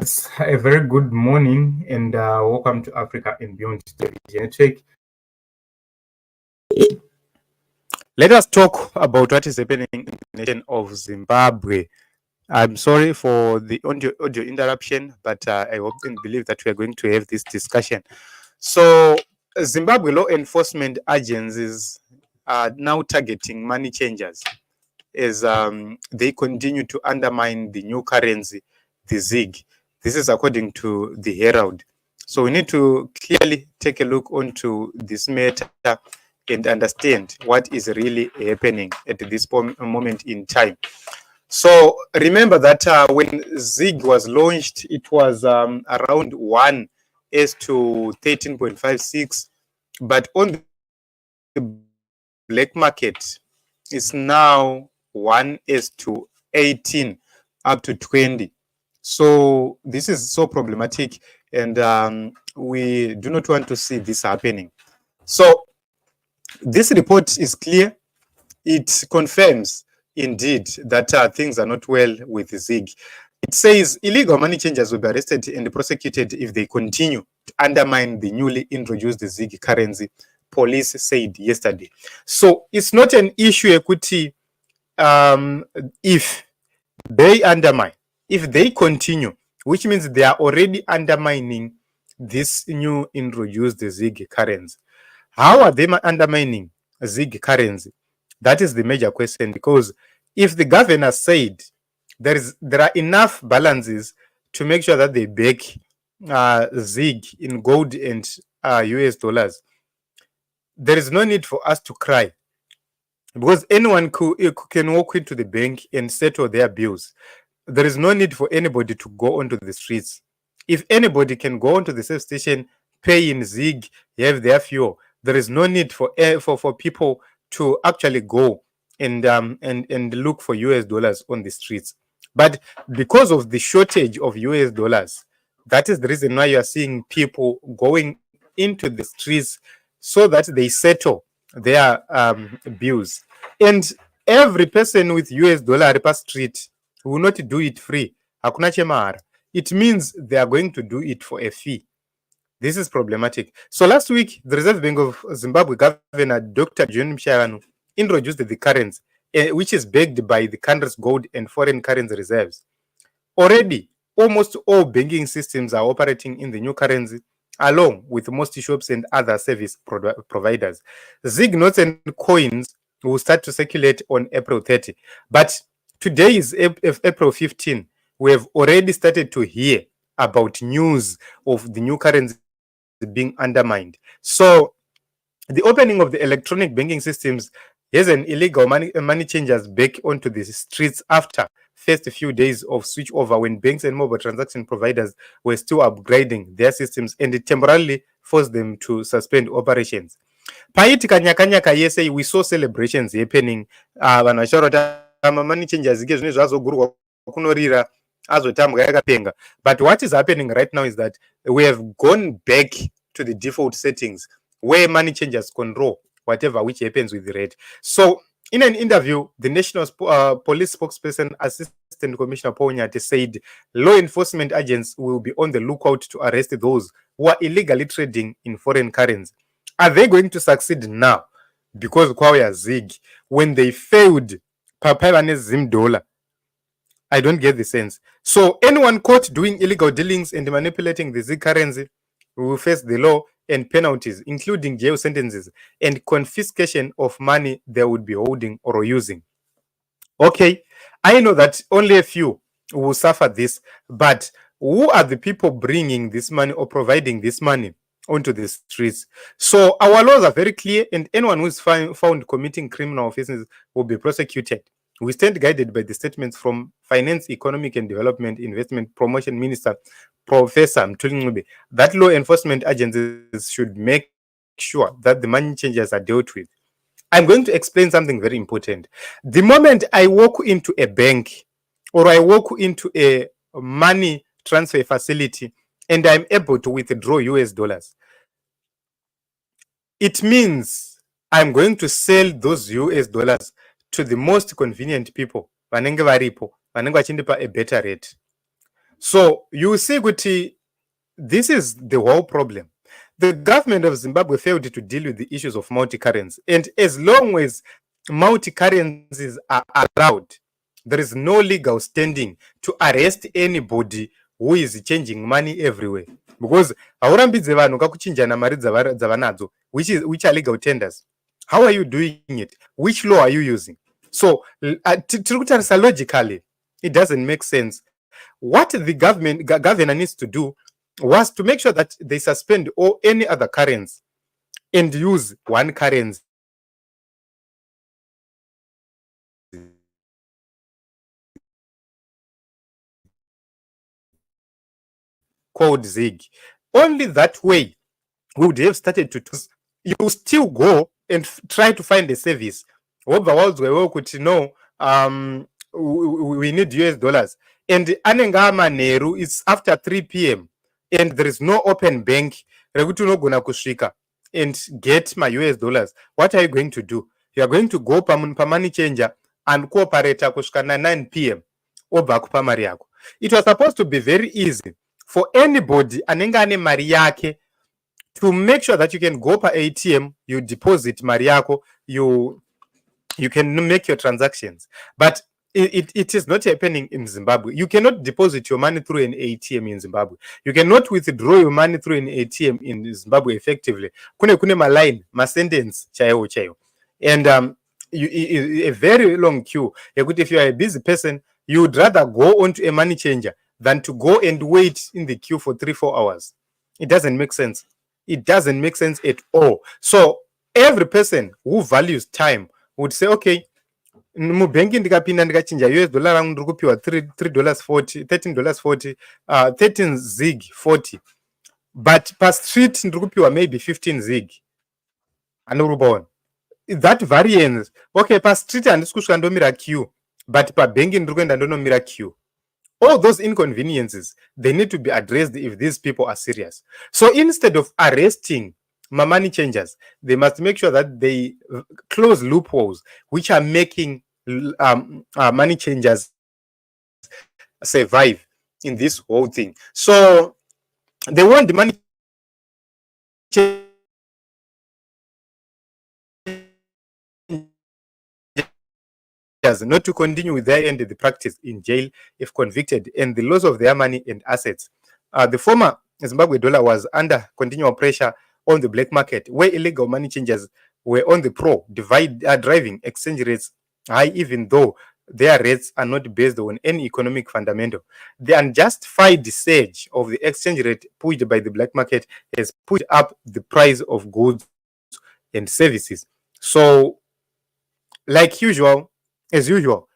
It's a very good morning and welcome to Africa and Beyond television. Let us talk about what is happening in the nation of Zimbabwe. I'm sorry for the audio interruption, but I hope and believe that we are going to have this discussion. So, Zimbabwe law enforcement agencies are now targeting money changers as they continue to undermine the new currency, the ZiG. This is according to the Herald. So we need to clearly take a look onto this matter and understand what is really happening at this moment in time. So remember that when ZiG was launched, it was around 1 as to 13.56, but on the black market, it's now 1 is to 18 up to 20. So this is so problematic, and we do not want to see this happening. So this report is clear. It confirms indeed that things are not well with ZiG. It says illegal money changers will be arrested and prosecuted if they continue to undermine the newly introduced ZiG currency, police said yesterday. So it's not an issue, equity. If they undermine, if they continue, which means they are already undermining this new introduced ZiG currency. How are they undermining ZiG currency? That is the major question, because if the governor said there are enough balances to make sure that they back ZiG in gold and US dollars, there is no need for us to cry, because anyone can walk into the bank and settle their bills. There is no need for anybody to go onto the streets. If anybody can go onto the safe station, pay in ZiG, have their fuel, there is no need for people to actually go and look for US dollars on the streets. But because of the shortage of US dollars, that is the reason why you are seeing people going into the streets so that they settle their bills. And every person with US dollar per street will not do it free. Hakuna chemahara. It means they are going to do it for a fee. This is problematic. So last week, the Reserve Bank of Zimbabwe Governor Dr. John Mshagano introduced the currency, which is backed by the country's gold and foreign currency reserves. Already, almost all banking systems are operating in the new currency, along with most shops and other service providers. ZiG notes and coins will start to circulate on April 30. But today is April 15. We have already started to hear about news of the new currency being undermined. So the opening of the electronic banking systems has an illegal money changers back onto the streets after first few days of switchover, when banks and mobile transaction providers were still upgrading their systems, and it temporarily forced them to suspend operations. Paiti kanyakanyaka yese, we saw celebrations happening. Money changers kunorira azotambwa yakapenga. But what is happening right now is that we have gone back to the default settings where money changers control whatever which happens with the rate. So in an interview, the National Police spokesperson, Assistant Commissioner Ponyate, said law enforcement agents will be on the lookout to arrest those who are illegally trading in foreign currency. Are they going to succeed now? Because Kwaya ZiG, when they failed Zim dollar, I don't get the sense. So anyone caught doing illegal dealings and manipulating the ZiG currency will face the law and penalties, including jail sentences and confiscation of money they would be holding or using. Okay, I know that only a few will suffer this, but who are the people bringing this money or providing this money onto the streets? So our laws are very clear, and anyone who is found committing criminal offenses will be prosecuted. We stand guided by the statements from Finance, Economic and Development Investment Promotion Minister, Professor Mtuli, that law enforcement agencies should make sure that the money changers are dealt with. I'm going to explain something very important. The moment I walk into a bank or I walk into a money transfer facility and I'm able to withdraw US dollars, it means I'm going to sell those US dollars to the most convenient people, vanenge varipo, vanenge vachindipa a better rate. So you see, Guti, this is the whole problem. The government of Zimbabwe failed to deal with the issues of multi-currency. And as long as multi-currencies are allowed, there is no legal standing to arrest anybody who is changing money everywhere. Because haurambidze vanhu kakuchinjana mari dzavanadzo, which are legal tenders. How are you doing it? Which law are you using? So logically, it doesn't make sense. What the governor needs to do was to make sure that they suspend all any other currency and use one currency called ZiG. Only that way we would have started to. You still go and try to find a service. We need US dollars. And Anengama Neru is after 3 p.m. and there is no open bank. And get my US dollars. What are you going to do? You are going to go per money changer and cooperate kushkana 9 p.m. It was supposed to be very easy for anybody anengane mari yake to make sure that you can go per ATM, you deposit mari yako, you can make your transactions. But it is not happening in Zimbabwe. You cannot deposit your money through an ATM in Zimbabwe. You cannot withdraw your money through an ATM in Zimbabwe effectively. Kune ma line, ma sentence chayo. And a very long queue. If you are a busy person, you would rather go onto a money changer than to go and wait in the queue for 3-4 hours. It doesn't make sense. It doesn't make sense at all. So every person who values time would say, okay, mubengi ndikapinda ndikachinja US dollar rangu ndiri kupiwa $3.40, $13.40, 13 ZiG 40, but per street ndiri kupiwa maybe 15 ZiG. Anorubona that variance. Okay, per street handisi kusvika ndomira queue, but per bengi ndiri kuenda ndonomira queue. All those inconveniences, they need to be addressed if these people are serious. So instead of arresting money changers, they must make sure that they close loopholes which are making money changers survive in this whole thing. So they want the money changers not to continue with their end of the practice in jail if convicted and the loss of their money and assets. The former Zimbabwe dollar was under continual pressure on the black market, where illegal money changers were on the driving exchange rates high, even though their rates are not based on any economic fundamental. The unjustified surge of the exchange rate pushed by the black market has pushed up the price of goods and services. So, like usual, as usual,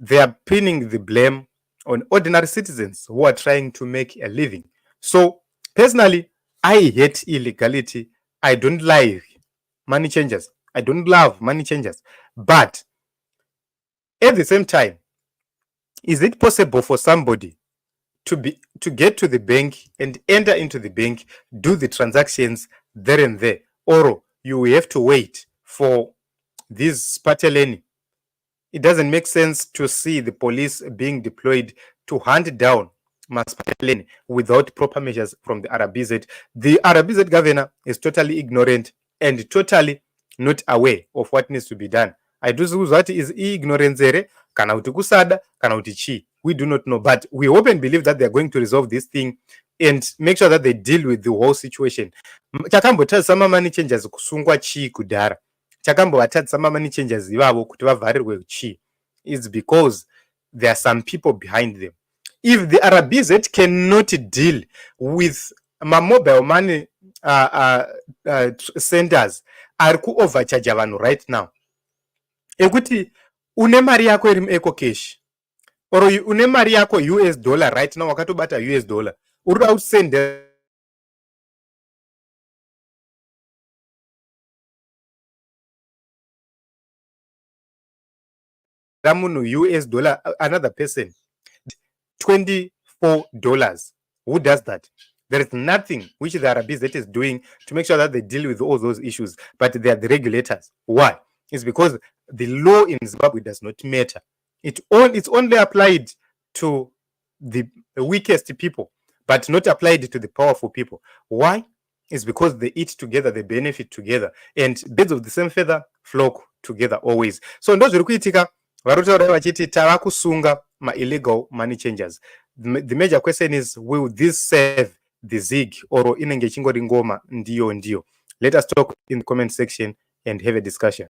they are pinning the blame on ordinary citizens who are trying to make a living. So, personally, I hate illegality. I don't like money changers. I don't love money changers. But at the same time, is it possible for somebody to get to the bank and enter into the bank, do the transactions there and there, or you have to wait for this pateleni? It doesn't make sense to see the police being deployed to hunt down Maspateleni without proper measures from the RBZ. The RBZ governor is totally ignorant and totally not aware of what needs to be done. I do see that is ignorance kana kuti kusada kana kuti chi. We do not know, but we hope and believe that they are going to resolve this thing and make sure that they deal with the whole situation. Chakambotadza money changers kusungwa chi kudhara. Chakambovatadzisa money changers ivavo kuti vavharirwe chi. It's because there are some people behind them. If the RBZ cannot deal with mobile money centers ari kuovercharge vanhu right now, ekuti une mari yako iri mueco cash or une mari yako US dollar right now, wakatobata US dollar, uri kusendera munhu US dollar, another person $24. Who does that? There is nothing which the RBZ is doing to make sure that they deal with all those issues, but they are the regulators. Why? It's because the law in Zimbabwe does not matter. It's only applied to the weakest people, but not applied to the powerful people. Why? It's because they eat together, they benefit together, and birds of the same feather flock together always. So ndo zviri kuitika. Vari kutaura vachiti tava kusunga illegal money changers. The major question is, will this serve the ZiG, or inenge chingori ngoma ndiyo ndiyo? Let us talk in the comment section and have a discussion.